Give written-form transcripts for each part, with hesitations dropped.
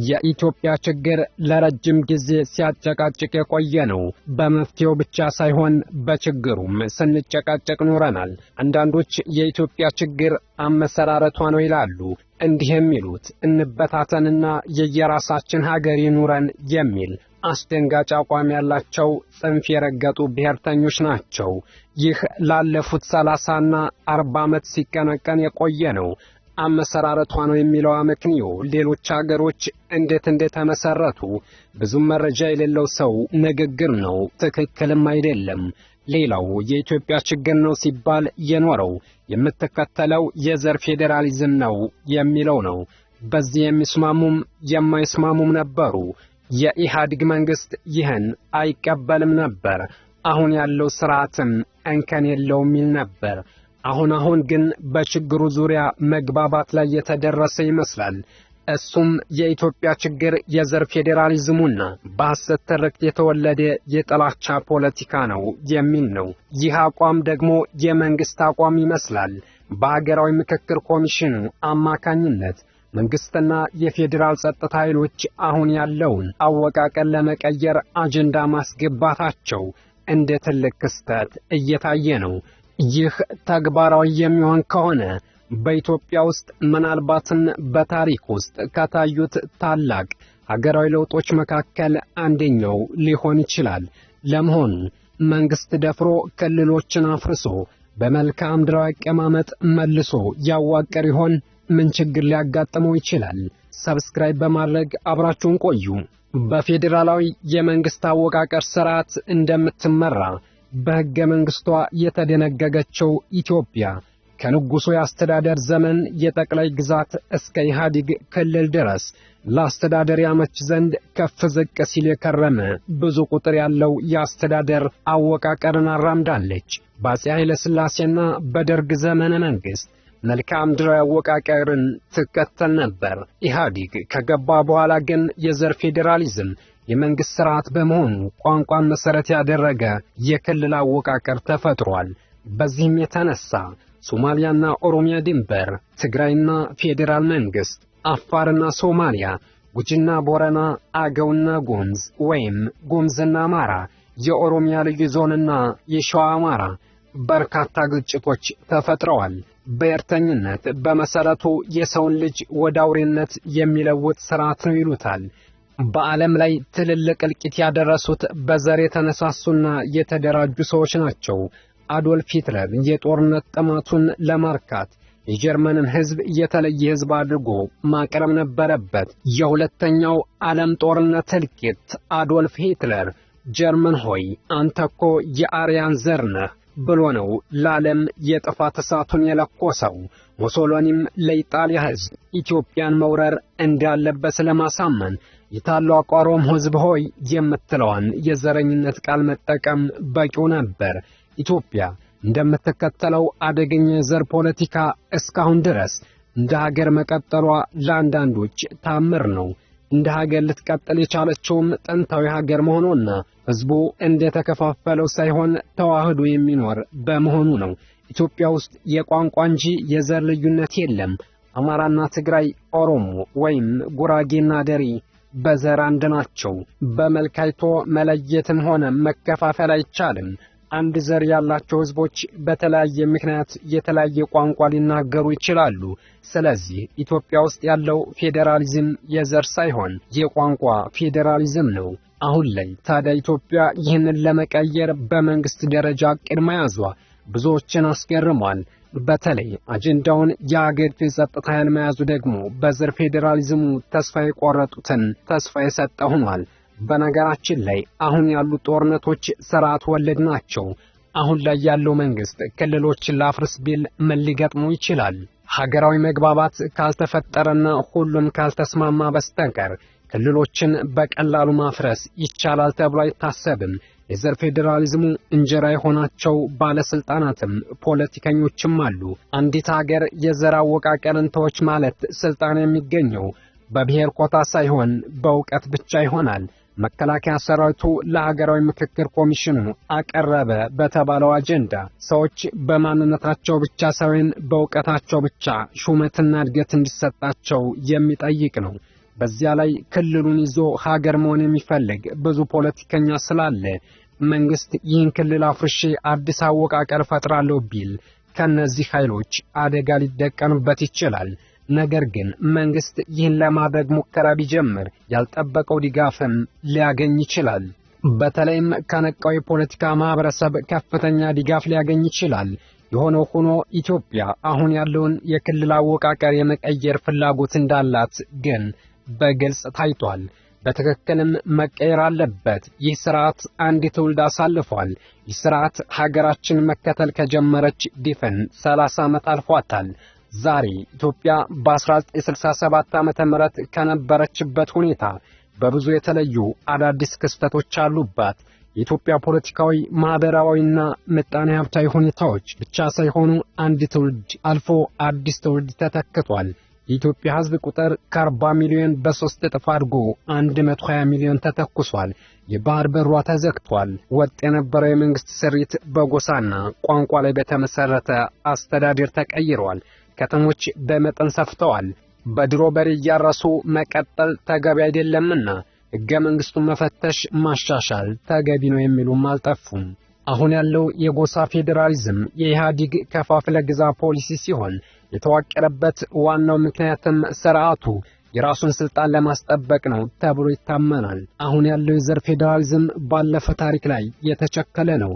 የኢትዮጵያ ችግር ለረጅም ጊዜ ሲያጨቃጭቅ የቆየ ነው። በመፍትሄው ብቻ ሳይሆን በችግሩም ስንጨቃጨቅ ኖረናል። አንዳንዶች የኢትዮጵያ ችግር አመሰራረቷ ነው ይላሉ። እንዲህ የሚሉት እንበታተንና የየራሳችን ሀገር ይኑረን የሚል አስደንጋጭ አቋም ያላቸው ጽንፍ የረገጡ ብሔርተኞች ናቸው። ይህ ላለፉት 30ና 40 ዓመት ሲቀነቀን የቆየ ነው። አመሰራረቷ ነው የሚለው አመክንዮ ሌሎች ሀገሮች እንዴት እንደተመሰረቱ ብዙም መረጃ የሌለው ሰው ንግግር ነው፣ ትክክልም አይደለም። ሌላው የኢትዮጵያ ችግር ነው ሲባል የኖረው የምትከተለው የዘር ፌዴራሊዝም ነው የሚለው ነው። በዚህ የሚስማሙም የማይስማሙም ነበሩ። የኢህአዴግ መንግስት ይህን አይቀበልም ነበር። አሁን ያለው ስርዓትም እንከን የለውም ይል ነበር። አሁን ግን በችግሩ ዙሪያ መግባባት ላይ የተደረሰ ይመስላል። እሱም የኢትዮጵያ ችግር የዘር ፌዴራሊዝሙና በሐሰት ትርክት የተወለደ የጥላቻ ፖለቲካ ነው የሚል ነው። ይህ አቋም ደግሞ የመንግስት አቋም ይመስላል። በሀገራዊ ምክክር ኮሚሽኑ አማካኝነት መንግስትና የፌዴራል ጸጥታ ኃይሎች አሁን ያለውን አወቃቀር ለመቀየር አጀንዳ ማስገባታቸው እንደ ትልቅ ክስተት እየታየ ነው። ይህ ተግባራዊ የሚሆን ከሆነ በኢትዮጵያ ውስጥ ምናልባትም በታሪክ ውስጥ ከታዩት ታላቅ ሀገራዊ ለውጦች መካከል አንደኛው ሊሆን ይችላል። ለመሆኑ መንግስት ደፍሮ ክልሎችን አፍርሶ በመልክዓ ምድራዊ አቀማመጥ መልሶ ያዋቀር ይሆን? ምን ችግር ሊያጋጥመው ይችላል? ሰብስክራይብ በማድረግ አብራችሁን ቆዩ። በፌዴራላዊ የመንግስት አወቃቀር ስርዓት እንደምትመራ በሕገ መንግስቷ የተደነገገችው ኢትዮጵያ ከንጉሱ የአስተዳደር ዘመን የጠቅላይ ግዛት እስከ ኢህአዴግ ክልል ድረስ ለአስተዳደር ያመች ዘንድ ከፍ ዝቅ ሲል የከረመ ብዙ ቁጥር ያለው የአስተዳደር አወቃቀርን አራምዳለች። በአፄ ኃይለ ሥላሴና በደርግ ዘመነ መንግስት መልክዓ ምድራዊ አወቃቀርን ትከተል ነበር። ኢህአዴግ ከገባ በኋላ ግን የዘር ፌዴራሊዝም የመንግስት ስርዓት በመሆኑ ቋንቋን መሰረት ያደረገ የክልል አወቃቀር ተፈጥሯል። በዚህም የተነሳ ሶማሊያና ኦሮሚያ ድንበር፣ ትግራይና ፌዴራል መንግስት፣ አፋርና ሶማሊያ፣ ጉጂና ቦረና፣ አገውና ጉምዝ ወይም ጉምዝና አማራ፣ የኦሮሚያ ልዩ ዞንና የሸዋ አማራ በርካታ ግጭቶች ተፈጥረዋል። ብሔርተኝነት በመሰረቱ የሰውን ልጅ ወደ አውሬነት የሚለውጥ ስርዓት ነው ይሉታል። በዓለም ላይ ትልልቅ እልቂት ያደረሱት በዘር የተነሳሱና የተደራጁ ሰዎች ናቸው። አዶልፍ ሂትለር የጦርነት ጥማቱን ለማርካት የጀርመንን ህዝብ የተለየ ህዝብ አድርጎ ማቅረብ ነበረበት። የሁለተኛው ዓለም ጦርነት እልቂት አዶልፍ ሂትለር ጀርመን ሆይ አንተ እኮ የአርያን ዘር ነህ ብሎ ነው ለዓለም የጥፋት እሳቱን የለኮሰው። ሙሶሎኒም ለኢጣሊያ ህዝብ ኢትዮጵያን መውረር እንዳለበት ለማሳመን የታላቋ ሮም ህዝብ ሆይ የምትለዋን የዘረኝነት ቃል መጠቀም በቂው ነበር። ኢትዮጵያ እንደምትከተለው አደገኛ የዘር ፖለቲካ እስካሁን ድረስ እንደ ሀገር መቀጠሏ ለአንዳንዶች ታምር ነው። እንደ ሀገር ልትቀጥል የቻለችውም ጥንታዊ ሀገር መሆኑና ህዝቡ እንደተከፋፈለው ሳይሆን ተዋህዶ የሚኖር በመሆኑ ነው። ኢትዮጵያ ውስጥ የቋንቋ እንጂ የዘር ልዩነት የለም። አማራና ትግራይ፣ ኦሮሞ ወይም ጉራጌና ደሪ በዘር አንድ ናቸው። በመልካይቶ መለየትም ሆነ መከፋፈል አይቻልም። አንድ ዘር ያላቸው ህዝቦች በተለያየ ምክንያት የተለያየ ቋንቋ ሊናገሩ ይችላሉ። ስለዚህ ኢትዮጵያ ውስጥ ያለው ፌዴራሊዝም የዘር ሳይሆን የቋንቋ ፌዴራሊዝም ነው። አሁን ላይ ታዲያ ኢትዮጵያ ይህንን ለመቀየር በመንግስት ደረጃ ቅድመ ያዟ ብዙዎችን አስገርሟል። በተለይ አጀንዳውን የአገሪቱ የጸጥታ ኃይል መያዙ ደግሞ በዘር ፌዴራሊዝሙ ተስፋ የቆረጡትን ተስፋ የሰጠ ሆኗል። በነገራችን ላይ አሁን ያሉ ጦርነቶች ስርዓት ወለድ ናቸው። አሁን ላይ ያለው መንግስት ክልሎችን ላፍርስ ቢል ምን ሊገጥመው ይችላል? ሀገራዊ መግባባት ካልተፈጠረና ሁሉም ካልተስማማ በስተቀር ክልሎችን በቀላሉ ማፍረስ ይቻላል ተብሎ አይታሰብም። የዘር ፌዴራሊዝሙ እንጀራ የሆናቸው ባለስልጣናትም ፖለቲከኞችም አሉ። አንዲት ሀገር የዘር አወቃቀርን ተወች ማለት ስልጣን የሚገኘው በብሔር ኮታ ሳይሆን በእውቀት ብቻ ይሆናል። መከላከያ ሰራዊቱ ለሀገራዊ ምክክር ኮሚሽኑ አቀረበ በተባለው አጀንዳ ሰዎች በማንነታቸው ብቻ ሳይሆን በእውቀታቸው ብቻ ሹመትና እድገት እንዲሰጣቸው የሚጠይቅ ነው። በዚያ ላይ ክልሉን ይዞ ሀገር መሆን የሚፈልግ ብዙ ፖለቲከኛ ስላለ መንግስት ይህን ክልል አፍርሼ አዲስ አወቃቀር ፈጥራለሁ ቢል ከነዚህ ኃይሎች አደጋ ሊደቀንበት ይችላል። ነገር ግን መንግስት ይህን ለማድረግ ሙከራ ቢጀምር ያልጠበቀው ድጋፍም ሊያገኝ ይችላል። በተለይም ከነቃው የፖለቲካ ማህበረሰብ ከፍተኛ ድጋፍ ሊያገኝ ይችላል። የሆነው ሆኖ ኢትዮጵያ አሁን ያለውን የክልል አወቃቀር የመቀየር ፍላጎት እንዳላት ግን በግልጽ ታይቷል። በትክክልም መቀየር አለበት። ይህ ስርዓት አንድ ትውልድ አሳልፏል። ይህ ስርዓት ሀገራችን መከተል ከጀመረች ድፍን 30 ዓመት አልፏታል። ዛሬ ኢትዮጵያ በ1967 ዓመተ ምህረት ከነበረችበት ሁኔታ በብዙ የተለዩ አዳዲስ ክስተቶች አሉባት። የኢትዮጵያ ፖለቲካዊ፣ ማህበራዊና ምጣኔ ሀብታዊ ሁኔታዎች ብቻ ሳይሆኑ አንድ ትውልድ አልፎ አዲስ ትውልድ ተተክቷል። የኢትዮጵያ ሕዝብ ቁጥር ከ40 ሚሊዮን በ3 እጥፍ አድጎ 120 ሚሊዮን ተተኩሷል። የባህር በሯ ተዘግቷል። ወጥ የነበረው የመንግስት ስሪት በጎሳና ቋንቋ ላይ በተመሰረተ አስተዳደር ተቀይሯል። ከተሞች በመጠን ሰፍተዋል። በድሮ በሬ እያረሱ መቀጠል ተገቢ አይደለምና ሕገ መንግስቱን መፈተሽ፣ ማሻሻል ተገቢ ነው የሚሉም አልጠፉም። አሁን ያለው የጎሳ ፌዴራሊዝም የኢህአዴግ ከፋፍለ ግዛ ፖሊሲ ሲሆን የተዋቀረበት ዋናው ምክንያትም ስርዓቱ የራሱን ስልጣን ለማስጠበቅ ነው ተብሎ ይታመናል። አሁን ያለው የዘር ፌዴራሊዝም ባለፈ ታሪክ ላይ የተቸከለ ነው።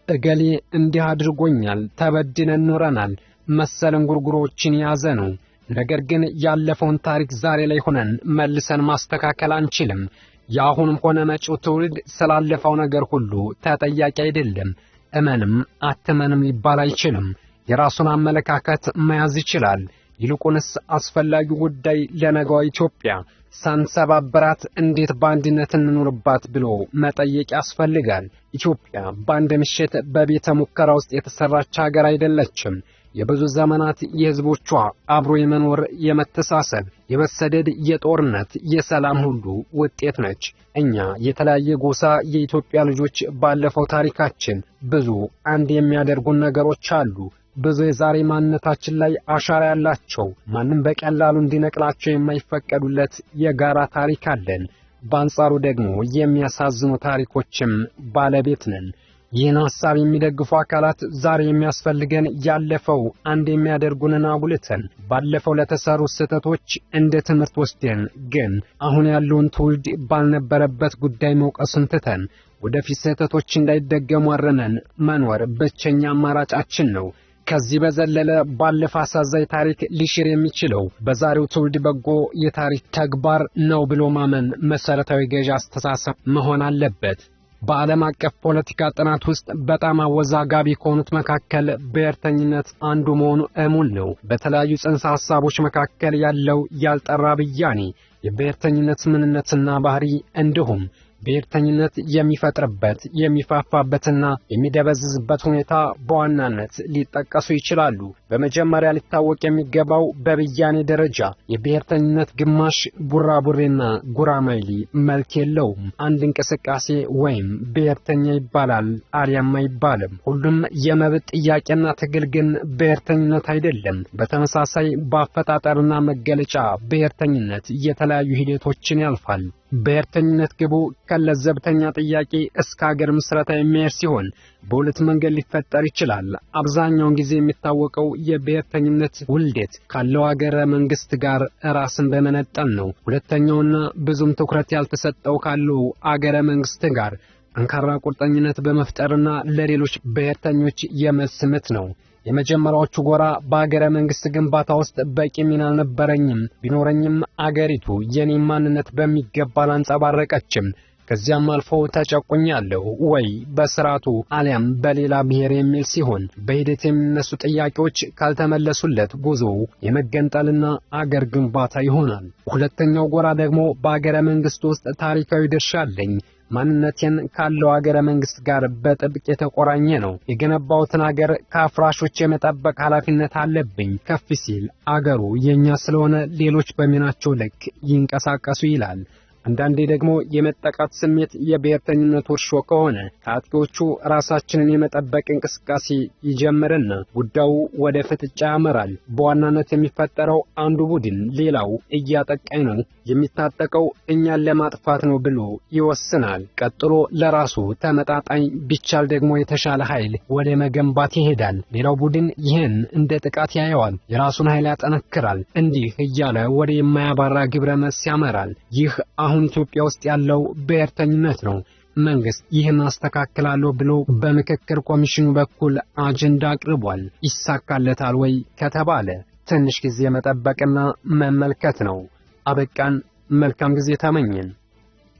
እገሌ እንዲህ አድርጎኛል፣ ተበድነን ኖረናል መሰል እንጉርጉሮችን የያዘ ነው። ነገር ግን ያለፈውን ታሪክ ዛሬ ላይ ሆነን መልሰን ማስተካከል አንችልም። የአሁንም ሆነ መጪው ትውልድ ስላለፈው ነገር ሁሉ ተጠያቂ አይደለም። እመንም አትመንም ሊባል አይችልም። የራሱን አመለካከት መያዝ ይችላል። ይልቁንስ አስፈላጊው ጉዳይ ለነገዋ ኢትዮጵያ ሳንሰባበራት እንዴት በአንድነት እንኖርባት ብሎ መጠየቅ ያስፈልጋል። ኢትዮጵያ በአንድ ምሽት በቤተ ሙከራ ውስጥ የተሰራች ሀገር አይደለችም። የብዙ ዘመናት የህዝቦቿ አብሮ የመኖር፣ የመተሳሰብ፣ የመሰደድ፣ የጦርነት፣ የሰላም ሁሉ ውጤት ነች። እኛ የተለያየ ጎሳ የኢትዮጵያ ልጆች ባለፈው ታሪካችን ብዙ አንድ የሚያደርጉን ነገሮች አሉ። ብዙ የዛሬ ማንነታችን ላይ አሻራ ያላቸው፣ ማንም በቀላሉ እንዲነቅላቸው የማይፈቀዱለት የጋራ ታሪክ አለን። በአንጻሩ ደግሞ የሚያሳዝኑ ታሪኮችም ባለቤት ነን። ይህን ሐሳብ የሚደግፉ አካላት ዛሬ የሚያስፈልገን ያለፈው አንድ የሚያደርጉንን አጉልተን ባለፈው ለተሰሩ ስህተቶች እንደ ትምህርት ወስደን ግን አሁን ያለውን ትውልድ ባልነበረበት ጉዳይ መውቀሱን ትተን ወደፊት ስህተቶች እንዳይደገሙ አርመን መኖር ብቸኛ አማራጫችን ነው። ከዚህ በዘለለ ባለፈ አሳዛኝ ታሪክ ሊሽር የሚችለው በዛሬው ትውልድ በጎ የታሪክ ተግባር ነው ብሎ ማመን መሰረታዊ ገዢ አስተሳሰብ መሆን አለበት። በዓለም አቀፍ ፖለቲካ ጥናት ውስጥ በጣም አወዛጋቢ ከሆኑት መካከል ብሔርተኝነት አንዱ መሆኑ እሙን ነው። በተለያዩ ጽንሰ ሐሳቦች መካከል ያለው ያልጠራ ብያኔ የብሔርተኝነት ምንነትና ባህሪ እንዲሁም ብሔርተኝነት የሚፈጥርበት የሚፋፋበትና የሚደበዝዝበት ሁኔታ በዋናነት ሊጠቀሱ ይችላሉ። በመጀመሪያ ሊታወቅ የሚገባው በብያኔ ደረጃ የብሔርተኝነት ግማሽ ቡራቡሬና ጉራማይሊ መልክ የለውም። አንድ እንቅስቃሴ ወይም ብሔርተኛ ይባላል አሊያም አይባልም። ሁሉም የመብት ጥያቄና ትግል ግን ብሔርተኝነት አይደለም። በተመሳሳይ በአፈጣጠርና መገለጫ ብሔርተኝነት የተለያዩ ሂደቶችን ያልፋል። ብሔርተኝነት ግቡ ከለዘብተኛ ጥያቄ እስከ ሀገር ምስረታ የሚሄድ ሲሆን በሁለት መንገድ ሊፈጠር ይችላል። አብዛኛውን ጊዜ የሚታወቀው የብሔርተኝነት ውልደት ካለው ሀገረ መንግስት ጋር ራስን በመነጠል ነው። ሁለተኛውና ብዙም ትኩረት ያልተሰጠው ካለው ሀገረ መንግስት ጋር ጠንካራ ቁርጠኝነት በመፍጠርና ለሌሎች ብሔርተኞች የመልስ ምት ነው። የመጀመሪያዎቹ ጎራ በአገረ መንግስት ግንባታ ውስጥ በቂ ሚና አልነበረኝም፣ ቢኖረኝም አገሪቱ የኔን ማንነት በሚገባ አላንጸባረቀችም፣ ከዚያም አልፎ ተጨቁኛለሁ ወይ በስርዓቱ አሊያም በሌላ ብሔር የሚል ሲሆን በሂደት የሚነሱ ጥያቄዎች ካልተመለሱለት ጉዞው የመገንጠልና አገር ግንባታ ይሆናል። ሁለተኛው ጎራ ደግሞ በአገረ መንግስት ውስጥ ታሪካዊ ድርሻ አለኝ፣ ማንነቴን ካለው አገረ መንግስት ጋር በጥብቅ የተቆራኘ ነው፣ የገነባውትን አገር ከአፍራሾች የመጠበቅ ኃላፊነት አለብኝ፣ ከፍ ሲል አገሩ የኛ ስለሆነ ሌሎች በሚናቸው ልክ ይንቀሳቀሱ ይላል። አንዳንዴ ደግሞ የመጠቃት ስሜት የብሔርተኝነት ወርሾ ከሆነ ከአጥቂዎቹ ራሳችንን የመጠበቅ እንቅስቃሴ ይጀምርና ጉዳዩ ወደ ፍጥጫ ያመራል። በዋናነት የሚፈጠረው አንዱ ቡድን ሌላው እያጠቃኝ ነው፣ የሚታጠቀው እኛን ለማጥፋት ነው ብሎ ይወስናል። ቀጥሎ ለራሱ ተመጣጣኝ ቢቻል ደግሞ የተሻለ ኃይል ወደ መገንባት ይሄዳል። ሌላው ቡድን ይህን እንደ ጥቃት ያየዋል፣ የራሱን ኃይል ያጠነክራል። እንዲህ እያለ ወደ የማያባራ ግብረ መልስ ያመራል። ይህ አሁን ኢትዮጵያ ውስጥ ያለው ብሔርተኝነት ነው። መንግስት ይህን አስተካክላለሁ ብሎ በምክክር ኮሚሽኑ በኩል አጀንዳ አቅርቧል። ይሳካለታል ወይ ከተባለ ትንሽ ጊዜ መጠበቅና መመልከት ነው። አበቃን። መልካም ጊዜ ተመኘን።